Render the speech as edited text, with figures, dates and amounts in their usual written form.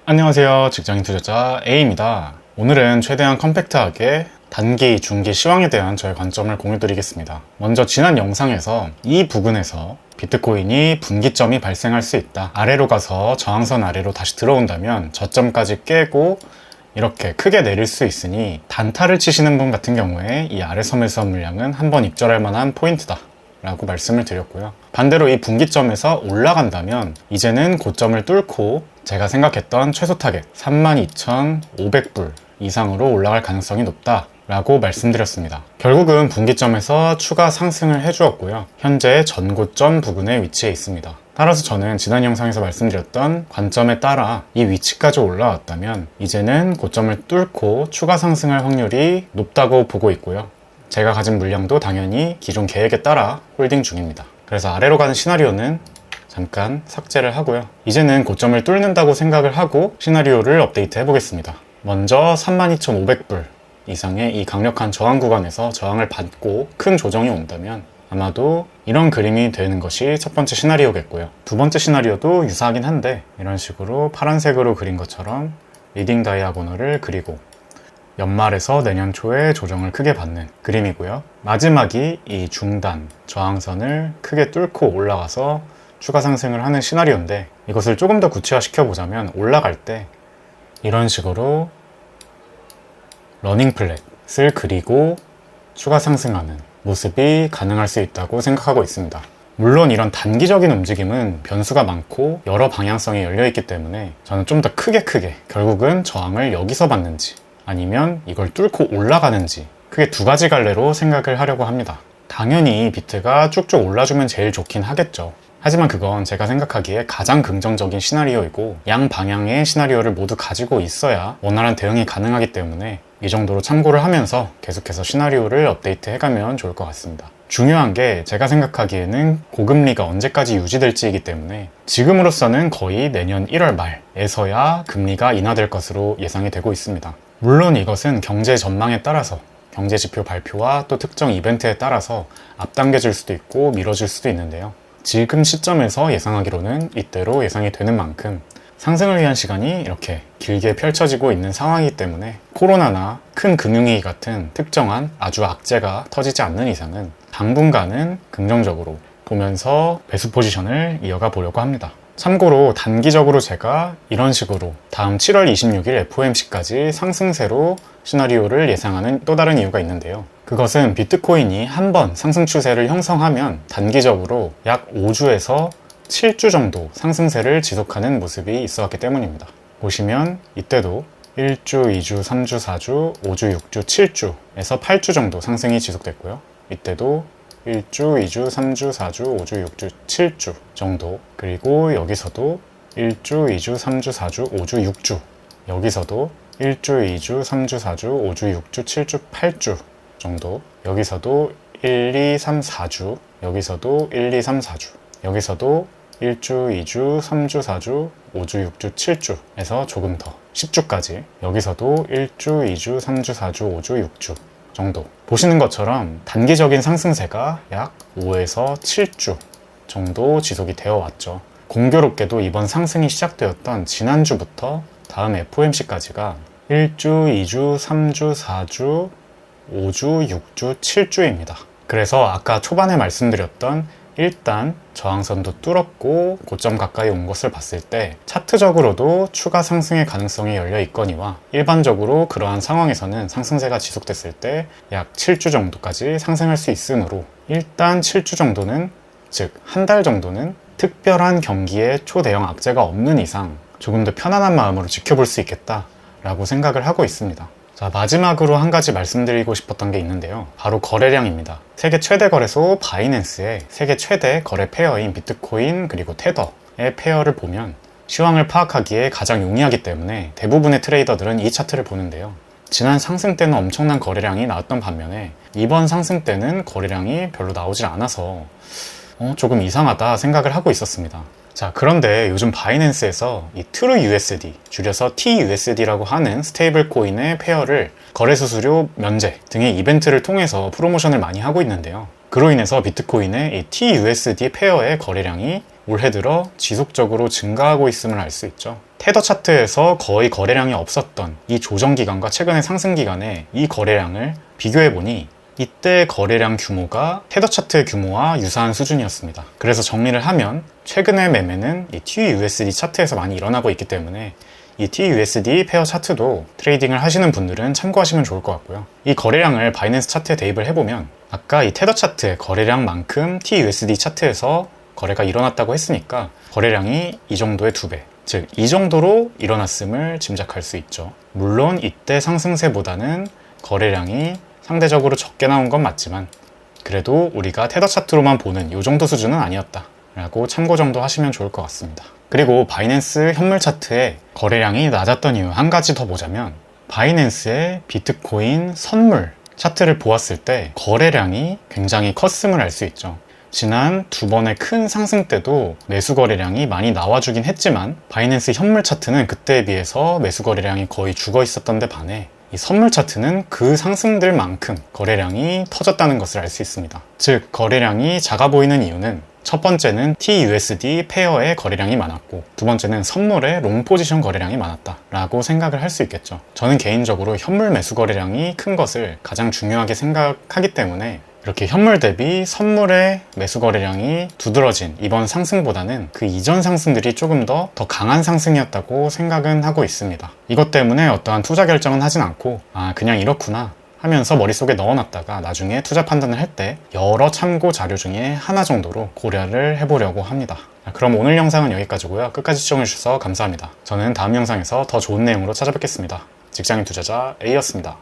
안녕하세요. 직장인 투자자 A입니다. 오늘은 최대한 컴팩트하게 단기, 중기 시황에 대한 저의 관점을 공유드리겠습니다. 먼저 지난 영상에서 이 부근에서 비트코인이 분기점이 발생할 수 있다. 아래로 가서 저항선 아래로 다시 들어온다면 저점까지 깨고 이렇게 크게 내릴 수 있으니 단타를 치시는 분 같은 경우에 이 아래 섬유선 물량은 한번 입절할 만한 포인트다 라고 말씀을 드렸고요. 반대로 이 분기점에서 올라간다면 이제는 고점을 뚫고 제가 생각했던 최소 타겟 32,500불 이상으로 올라갈 가능성이 높다 라고 말씀드렸습니다. 결국은 분기점에서 추가 상승을 해주었고요. 현재 전고점 부근에 위치해 있습니다. 따라서 저는 지난 영상에서 말씀드렸던 관점에 따라 이 위치까지 올라왔다면 이제는 고점을 뚫고 추가 상승할 확률이 높다고 보고 있고요. 제가 가진 물량도 당연히 기존 계획에 따라 홀딩 중입니다. 그래서 아래로 가는 시나리오는 잠깐 삭제를 하고요. 이제는 고점을 뚫는다고 생각을 하고 시나리오를 업데이트 해보겠습니다. 먼저 32,500불 이상의 이 강력한 저항 구간에서 저항을 받고 큰 조정이 온다면 아마도 이런 그림이 되는 것이 첫 번째 시나리오겠고요. 두 번째 시나리오도 유사하긴 한데 이런 식으로 파란색으로 그린 것처럼 리딩 다이아고널을 그리고 연말에서 내년 초에 조정을 크게 받는 그림이고요. 마지막이 이 중단, 저항선을 크게 뚫고 올라가서 추가 상승을 하는 시나리오인데 이것을 조금 더 구체화시켜 보자면 올라갈 때 이런 식으로 러닝 플랫을 그리고 추가 상승하는 모습이 가능할 수 있다고 생각하고 있습니다. 물론 이런 단기적인 움직임은 변수가 많고 여러 방향성이 열려있기 때문에 저는 좀 더 크게 결국은 저항을 여기서 받는지 아니면 이걸 뚫고 올라가는지 크게 두 가지 갈래로 생각을 하려고 합니다. 당연히 비트가 쭉쭉 올라주면 제일 좋긴 하겠죠. 하지만 그건 제가 생각하기에 가장 긍정적인 시나리오이고 양 방향의 시나리오를 모두 가지고 있어야 원활한 대응이 가능하기 때문에 이 정도로 참고를 하면서 계속해서 시나리오를 업데이트 해가면 좋을 것 같습니다. 중요한 게 제가 생각하기에는 고금리가 언제까지 유지될지이기 때문에 지금으로서는 거의 내년 1월 말에서야 금리가 인하될 것으로 예상이 되고 있습니다. 물론 이것은 경제 전망에 따라서 경제 지표 발표와 또 특정 이벤트에 따라서 앞당겨질 수도 있고 미뤄질 수도 있는데요. 지금 시점에서 예상하기로는 이때로 예상이 되는 만큼 상승을 위한 시간이 이렇게 길게 펼쳐지고 있는 상황이기 때문에 코로나나 큰 금융위기 같은 특정한 아주 악재가 터지지 않는 이상은 당분간은 긍정적으로 보면서 매수 포지션을 이어가 보려고 합니다. 참고로 단기적으로 제가 이런 식으로 다음 7월 26일 FOMC까지 상승세로 시나리오를 예상하는 또 다른 이유가 있는데요. 그것은 비트코인이 한번 상승 추세를 형성하면 단기적으로 약 5주에서 7주 정도 상승세를 지속하는 모습이 있어왔기 때문입니다. 보시면 이때도 1주, 2주, 3주, 4주, 5주, 6주, 7주에서 8주 정도 상승이 지속됐고요. 이때도 1주, 2주, 3주, 4주, 5주, 6주, 7주 정도. 그리고 여기서도 1주, 2주, 3주, 4주, 5주, 6주. 여기서도 1주, 2주, 3주, 4주, 5주, 6주, 7주, 8주 정도. 여기서도 1, 2, 3, 4주. 여기서도 1, 2, 3, 4주. 여기서도 1주, 2주, 3주, 4주, 5주, 6주, 7주에서 조금 더 10주까지. 여기서도 1주, 2주, 3주, 4주, 5주, 6주 정도. 보시는 것처럼 단기적인 상승세가 약 5에서 7주 정도 지속이 되어 왔죠. 공교롭게도 이번 상승이 시작되었던 지난주부터 다음 FOMC까지가 1주, 2주, 3주, 4주, 5주, 6주, 7주입니다. 그래서 아까 초반에 말씀드렸던 일단 저항선도 뚫었고 고점 가까이 온 것을 봤을 때 차트적으로도 추가 상승의 가능성이 열려 있거니와 일반적으로 그러한 상황에서는 상승세가 지속됐을 때 약 7주 정도까지 상승할 수 있으므로 일단 7주 정도는, 즉 한 달 정도는 특별한 경기에 초대형 악재가 없는 이상 조금 더 편안한 마음으로 지켜볼 수 있겠다라고 생각을 하고 있습니다. 자, 마지막으로 한 가지 말씀드리고 싶었던 게 있는데요. 바로 거래량입니다. 세계 최대 거래소 바이낸스의 세계 최대 거래 페어인 비트코인 그리고 테더의 페어를 보면 시황을 파악하기에 가장 용이하기 때문에 대부분의 트레이더들은 이 차트를 보는데요. 지난 상승 때는 엄청난 거래량이 나왔던 반면에 이번 상승 때는 거래량이 별로 나오질 않아서 조금 이상하다 생각을 하고 있었습니다. 자, 그런데 요즘 바이낸스에서 이 TrueUSD, 줄여서 TUSD라고 하는 스테이블 코인의 페어를 거래 수수료 면제 등의 이벤트를 통해서 프로모션을 많이 하고 있는데요. 그로 인해서 비트코인의 이 TUSD 페어의 거래량이 올해 들어 지속적으로 증가하고 있음을 알 수 있죠. 테더 차트에서 거의 거래량이 없었던 이 조정 기간과 최근의 상승 기간의 이 거래량을 비교해보니 이때 거래량 규모가 테더 차트의 규모와 유사한 수준이었습니다. 그래서 정리를 하면 최근의 매매는 이 TUSD 차트에서 많이 일어나고 있기 때문에 이 TUSD 페어 차트도 트레이딩을 하시는 분들은 참고하시면 좋을 것 같고요. 이 거래량을 바이낸스 차트에 대입을 해보면 아까 이 테더 차트의 거래량만큼 TUSD 차트에서 거래가 일어났다고 했으니까 거래량이 이 정도의 2배, 즉 이 정도로 일어났음을 짐작할 수 있죠. 물론 이때 상승세보다는 거래량이 상대적으로 적게 나온 건 맞지만 그래도 우리가 테더 차트로만 보는 이 정도 수준은 아니었다 라고 참고 정도 하시면 좋을 것 같습니다. 그리고 바이낸스 현물 차트에 거래량이 낮았던 이유 한 가지 더 보자면 바이낸스의 비트코인 선물 차트를 보았을 때 거래량이 굉장히 컸음을 알 수 있죠. 지난 2번의 큰 상승 때도 매수 거래량이 많이 나와주긴 했지만 바이낸스 현물 차트는 그때에 비해서 매수 거래량이 거의 죽어 있었던 데 반해 이 선물 차트는 그 상승들만큼 거래량이 터졌다는 것을 알 수 있습니다. 즉 거래량이 작아 보이는 이유는 첫 번째는 TUSD 페어의 거래량이 많았고 두 번째는 선물의 롱 포지션 거래량이 많았다 라고 생각을 할 수 있겠죠. 저는 개인적으로 현물 매수 거래량이 큰 것을 가장 중요하게 생각하기 때문에 이렇게 현물 대비 선물의 매수 거래량이 두드러진 이번 상승보다는 그 이전 상승들이 조금 더 강한 상승이었다고 생각은 하고 있습니다. 이것 때문에 어떠한 투자 결정은 하진 않고 그냥 이렇구나 하면서 머릿속에 넣어놨다가 나중에 투자 판단을 할 때 여러 참고 자료 중에 하나 정도로 고려를 해보려고 합니다. 그럼 오늘 영상은 여기까지고요. 끝까지 시청해주셔서 감사합니다. 저는 다음 영상에서 더 좋은 내용으로 찾아뵙겠습니다. 직장인 투자자 A였습니다.